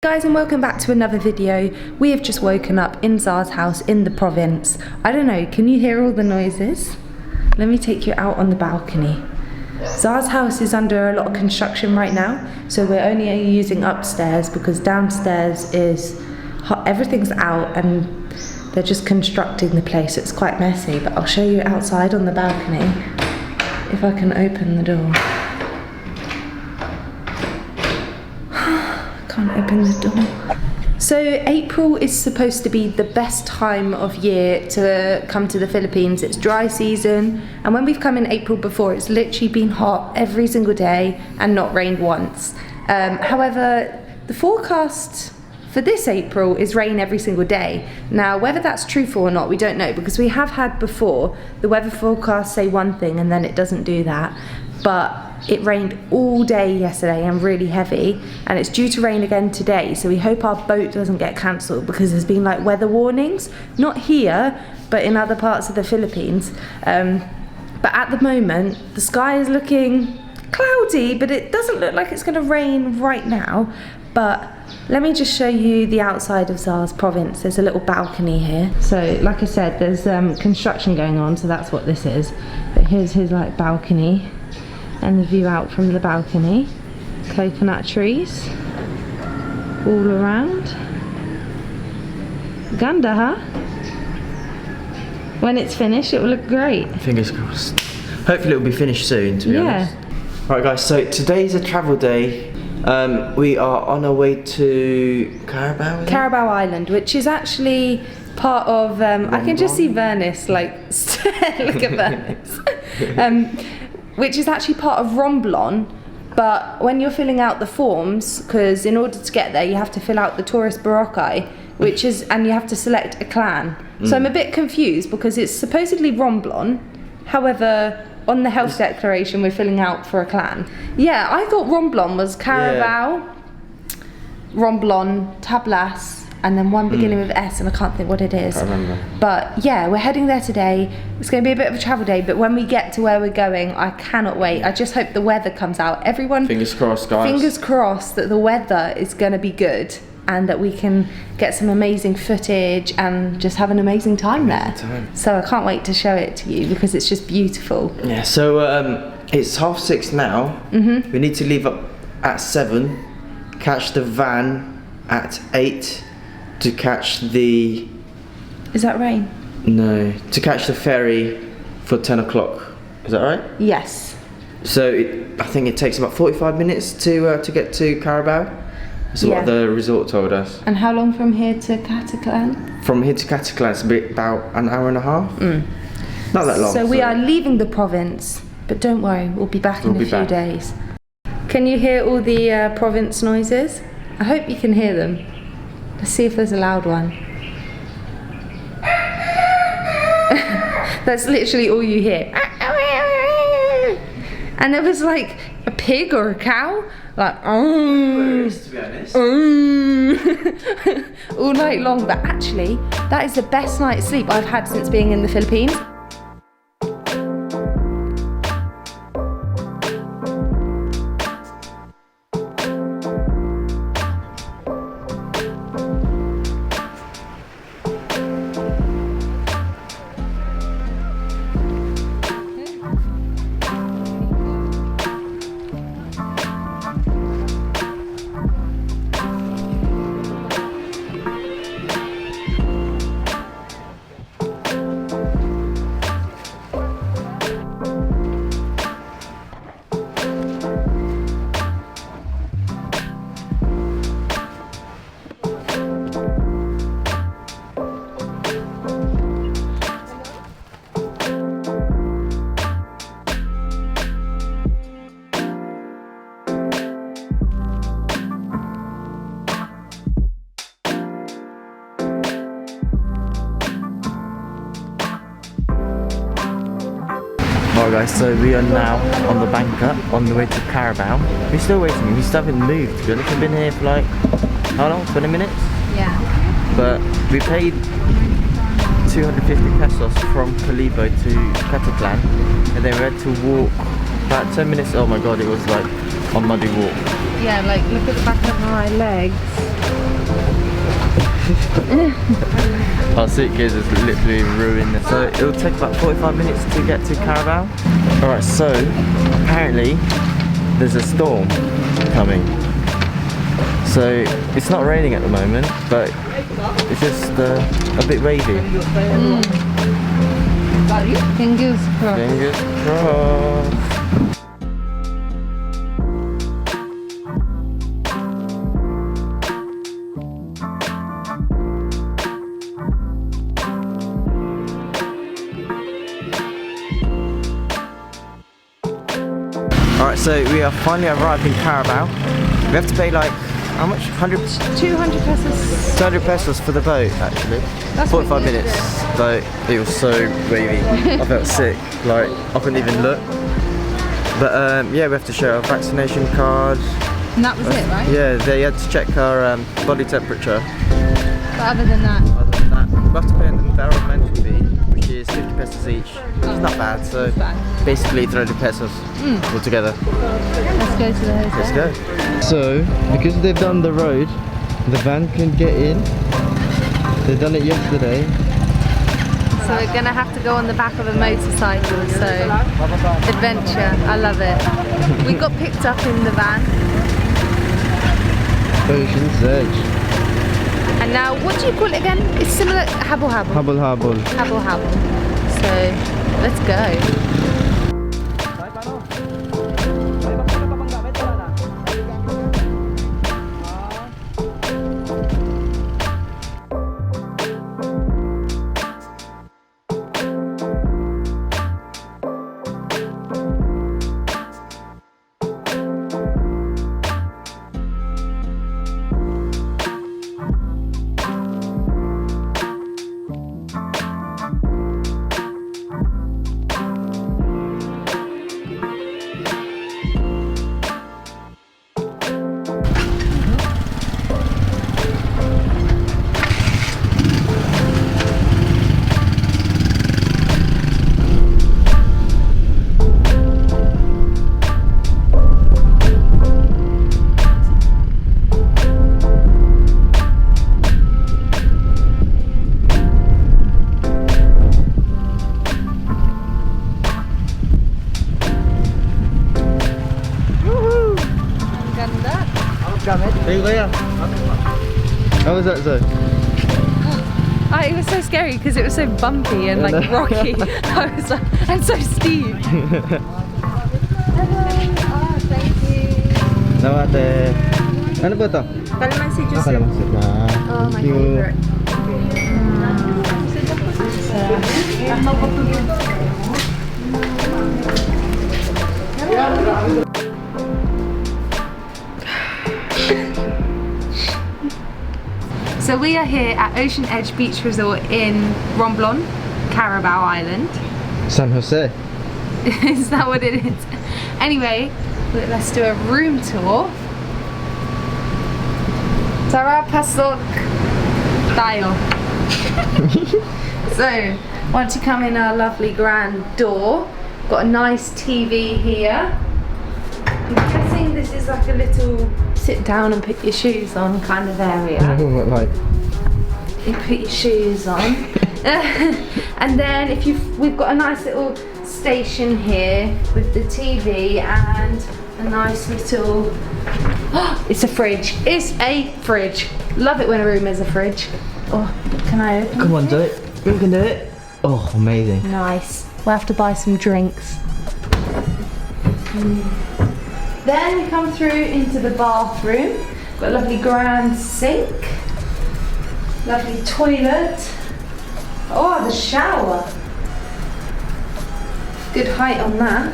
Guys, and welcome back to another video. We have just woken up in Czar's house in the province. I don't know, can you hear all the noises? Let me take you out on the balcony. Czar's house is under a lot of construction right now, so we're only using upstairs because downstairs is everything's out and they're just constructing the place. It's quite messy, but I'll show you outside on the balcony if I can open the door. Can't open the door. So April is supposed to be the best time of year to come to the Philippines. It's dry season, and when we've come in April before, it's literally been hot every single day and not rained once. However, the forecast for this April is rain every single day. Now, whether that's truthful or not, we don't know, because we have had before the weather forecast say one thing and then it doesn't do that. But it rained all day yesterday and really heavy, and it's due to rain again today, so we hope our boat doesn't get cancelled because there's been like weather warnings, not here but in other parts of the Philippines. But at the moment the sky is looking cloudy, but it doesn't look like it's going to rain right now. But let me just show you the outside of Czar's province. There's a little balcony here. So like I said, there's construction going on, so that's what this is. But here's his like balcony and the view out from the balcony. Coconut trees all around. Ganda, huh? When it's finished, it will look great. Fingers crossed. Hopefully it'll be finished soon, to be honest. Right guys, so today's a travel day. We are on our way to Carabao. Carabao Island, which is actually part of, I can just see Venice, like, look at Venice. Which is actually part of Romblon, but when you're filling out the forms, because in order to get there you have to fill out the tourist barocai, which is, and you have to select a clan. So I'm a bit confused because it's supposedly Romblon, however on the health declaration we're filling out for a clan. Yeah, I thought Romblon was Carabao, Romblon, Tablas, and then one beginning with S, and I can't think what it is. I remember. But yeah, we're heading there today. It's going to be a bit of a travel day, but when we get to where we're going, I cannot wait. I just hope the weather comes out. Everyone, fingers crossed, guys. Fingers crossed that the weather is going to be good and that we can get some amazing footage and just have an amazing time there. So I can't wait to show it to you because it's just beautiful. Yeah, so it's 6:30 now. We need to leave up at 7, catch the van at 8 to catch the... Is that rain? No, to catch the ferry for 10 o'clock. Is that right? Yes. So I think it takes about 45 minutes to get to Carabao. That's what the resort told us. And how long from here to Agaton? From here to Agaton, it's about an hour and a half. Not that long. So we are leaving the province, but don't worry, we'll be back in a few days. Can you hear all the province noises? I hope you can hear them. Let's see if there's a loud one. That's literally all you hear. And there was like a pig or a cow, like to be honest. all night long. But actually, that is the best night's sleep I've had since being in the Philippines. Alright guys, so we are now on the banker on the way to Carabao. We're still waiting, we still haven't moved to be honest. We've been here for like, how long? 20 minutes? Yeah. But we paid 250 pesos from Carabao to Agaton, and then we had to walk about 10 minutes. Oh my god, it was like on muddy walk. Yeah, like look at the back of my legs. Our suitcase is literally ruined. So it'll take about 45 minutes to get to Carabao. Alright, so apparently there's a storm coming. So it's not raining at the moment, but it's just a bit wavy. Fingers crossed. Fingers crossed. Alright, so we are finally arrived in Carabao. We have to pay like, how much? 200 pesos. 200 pesos for the boat, actually. That's 45 minutes. But it was so wavy. I felt sick. Like, I couldn't even look. But yeah, we have to show our vaccination card. And that was it, right? Yeah, they had to check our body temperature. But other than that, we have to pay an environmental fee, which is 50 pesos each. It's not bad, so basically 300 pesos altogether. let's go to the hotel. Let's go. So, because they've done the road, the van can get in. They've done it yesterday. So we're gonna have to go on the back of a motorcycle, so adventure, I love it. We got picked up in the van. Ocean's Edge. And now, what do you call it again? It's similar, habol-habol. Habol-habol. Habol-habol. So, let's go. How was that, Zoe? It was so scary because it was so bumpy and like rocky. I was like, and so steep. Oh, thank you. Nawate. Ano ba to? Calamansi juice. Calamansi na. Oh, my favorite. So we are here at Ocean Edge Beach Resort in Romblon, Carabao Island. San Jose. Is that what it is? Anyway, let's do a room tour. Tara pasok tayo. So, once you come in our lovely grand door, got a nice TV here. I'm guessing this is like a little sit down and put your shoes on kind of area. What, like? You put your shoes on. And then we've got a nice little station here with the TV and a nice little, it's a fridge. It's a fridge. Love it when a room has a fridge. Oh, can I open Come on, it? do it. You can do it. Oh, amazing. Nice. We'll have to buy some drinks. Then we come through into the bathroom. Got a lovely grand sink. Lovely toilet. Oh, the shower. Good height on that.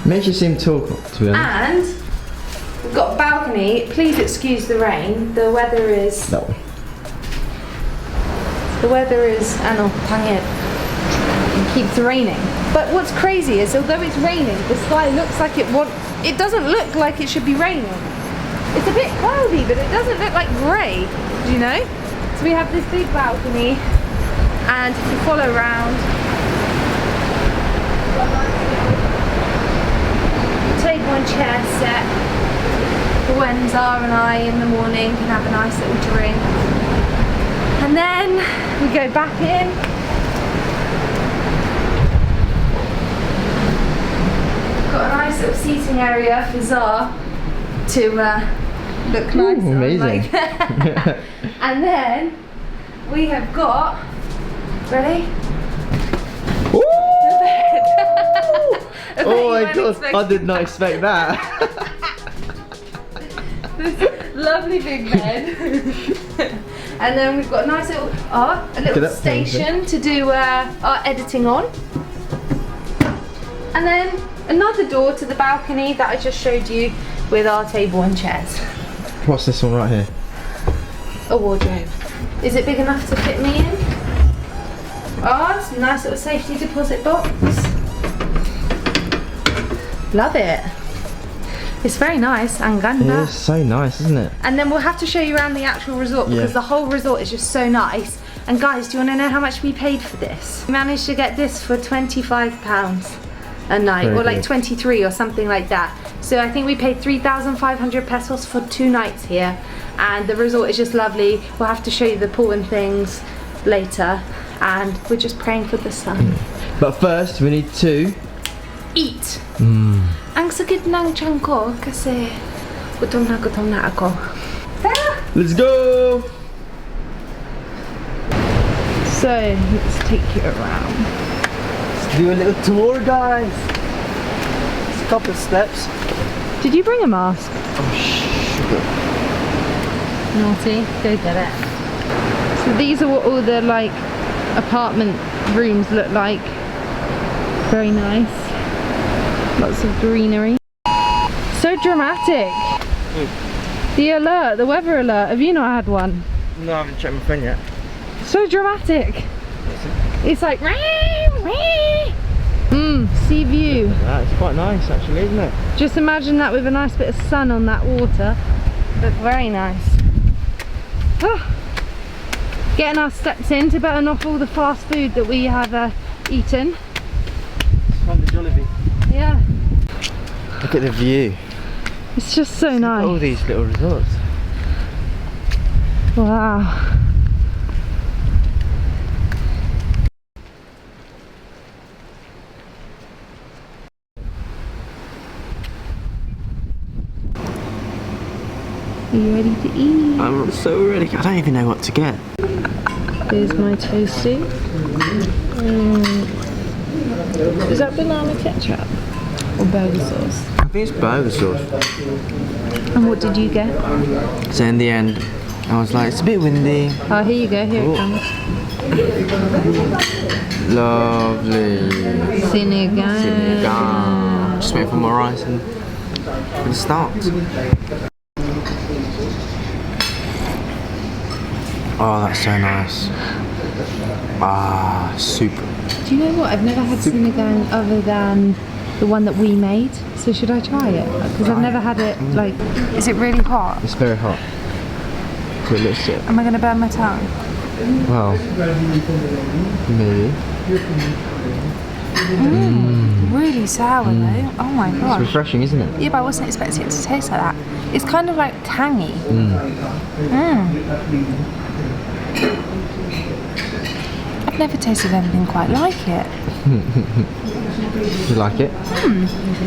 Makes you seem tall, to be honest. And we've got a balcony. Please excuse the rain. The weather is... That one. The weather is... Ano, pangit. It keeps raining. But what's crazy is, although it's raining, the sky looks like it doesn't look like it should be raining. It's a bit cloudy, but it doesn't look like grey, do you know? So we have this big balcony, and if you follow around, table and chair set for when Zara and I in the morning can have a nice little drink. And then we go back in. Got a nice little seating area for Zara to look nice. Ooh, amazing. And then we have got, ready? Ooh! I Oh my god, I did not expect that. This lovely big bed. And then we've got a nice little, a little station to do our editing on. And then another door to the balcony that I just showed you with our table and chairs. What's this one right here? A wardrobe. Is it big enough to fit me in? Oh, it's a nice little safety deposit box. Love it. It's very nice and ganda. It is so nice, isn't it? And then we'll have to show you around the actual resort because the whole resort is just so nice. And guys, do you want to know how much we paid for this? We managed to get this for £25 a night, or like 23 or something like that. So I think we paid 3,500 pesos for 2 nights here. And the resort is just lovely. We'll have to show you the pool and things later. And we're just praying for the sun. But first, we need to eat. Ang sakit ng tiyan ko kasi gutom na ako. Tara! Let's go! So, let's take you around. Let's do a little tour, guys. It's a couple of steps. Did you bring a mask? Oh, sugar. Naughty, go get it. So these are what all the like apartment rooms look like. Very nice. Lots of greenery. So dramatic. The alert, the weather alert. Have you not had one? No, I haven't checked my phone yet. So dramatic. It's like sea view. That's quite nice actually, isn't it? Just imagine that with a nice bit of sun on that water. Look very nice. Getting our steps in to burn off all the fast food that we have eaten. It's from the Jollibee. Yeah. Look at the view. It's just so nice. Look at all these little resorts. Wow. Are you ready to eat? I'm so ready. I don't even know what to get. Here's my toasty. Is that banana ketchup or burger sauce? I think it's burger sauce. And what did you get? So in the end, I was like, it's a bit windy. Oh, here you go. Here Ooh. it comes. Lovely. Senegal. Just waiting for my rice and it starts. Oh, that's so nice. Ah, super. Do you know what? I've never had Senegal other than the one that we made. So should I try it? Because I've never had it. Like, is it really hot? It's very hot. So it looks it. Am I going to burn my tongue? Well, maybe. Really sour though. Oh my It's gosh. refreshing, isn't it? Yeah, but I wasn't expecting it to taste like that. It's kind of like tangy. I've never tasted anything quite like it. You like it?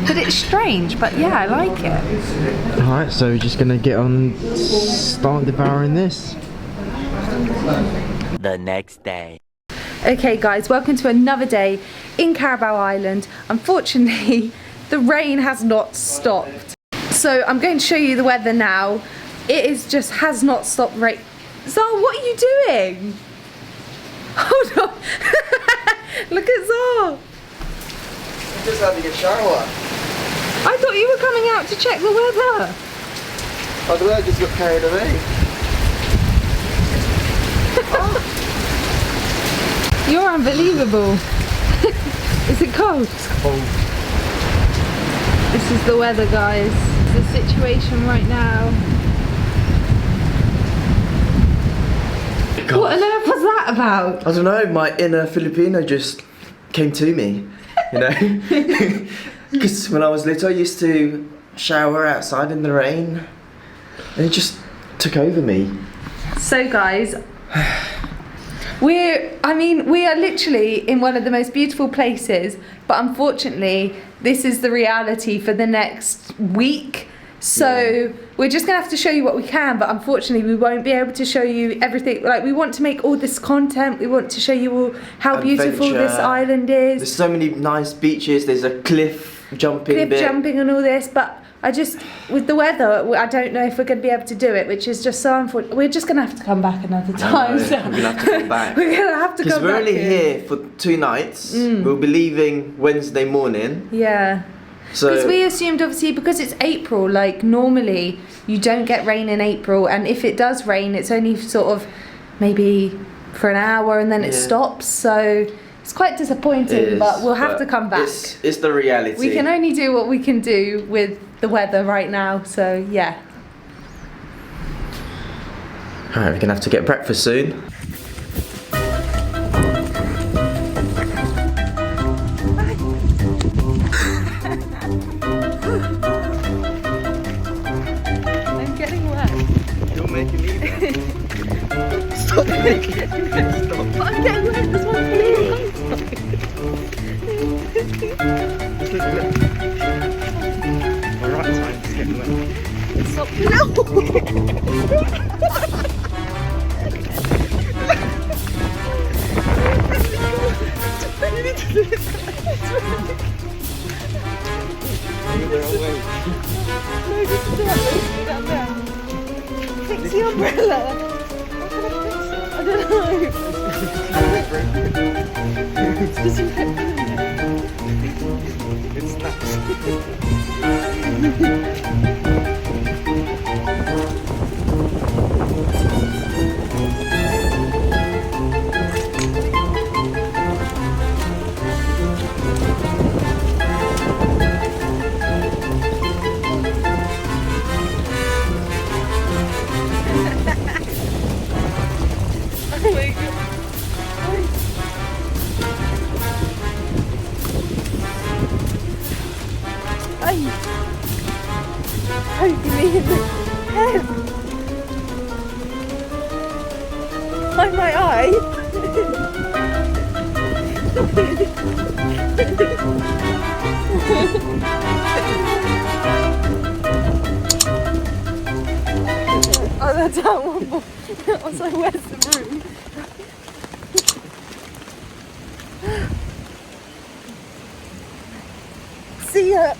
But it's strange, but yeah, I like it. Alright, so we're just gonna get on and start devouring this. The next day. Okay guys, welcome to another day in Carabao Island. Unfortunately, the rain has not stopped. So I'm going to show you the weather now. It is just has not stopped rain. Zara, what are you doing? Hold on. Look at Zara. I'm just having a shower. I thought you were coming out to check the weather. By the way, I just got carried away. You're unbelievable. Is it cold? It's cold. This is the weather, guys. The situation right now. God. What on earth was that about? I don't know, my inner Filipino just came to me, you know? Because when I was little, I used to shower outside in the rain, and it just took over me. So guys, we are literally in one of the most beautiful places, but unfortunately, this is the reality for the next week. So we're just gonna have to show you what we can, but unfortunately we won't be able to show you everything. Like, we want to make all this content, we want to show you all how beautiful this island is. There's so many nice beaches, there's a cliff jumping bit. And all this, but I just, with the weather, I don't know if we're going to be able to do it, which is just so unfortunate. We're just going to have to come back another time. We're going to have to come back. We're going to have to come back. Because we're only here for 2 nights. We'll be leaving Wednesday morning. Yeah. Because we assumed, obviously, because it's April, like normally you don't get rain in April, and if it does rain, it's only sort of maybe for an hour and then it stops. So it's quite disappointing, but we'll have to come back. It's the reality. We can only do what we can do with the weather right now, so yeah. Alright, we're gonna have to get breakfast soon. I'm getting wet. You're making me wet. Stop making it. Stop. But I'm getting wet, this one's Alright, time to get wet. Stop. No! Fix the umbrella. I don't know. It's because you kept doing it. It snaps. Poke me in the head. Find my eye. Oh, that's out one more. I was like, where's the room?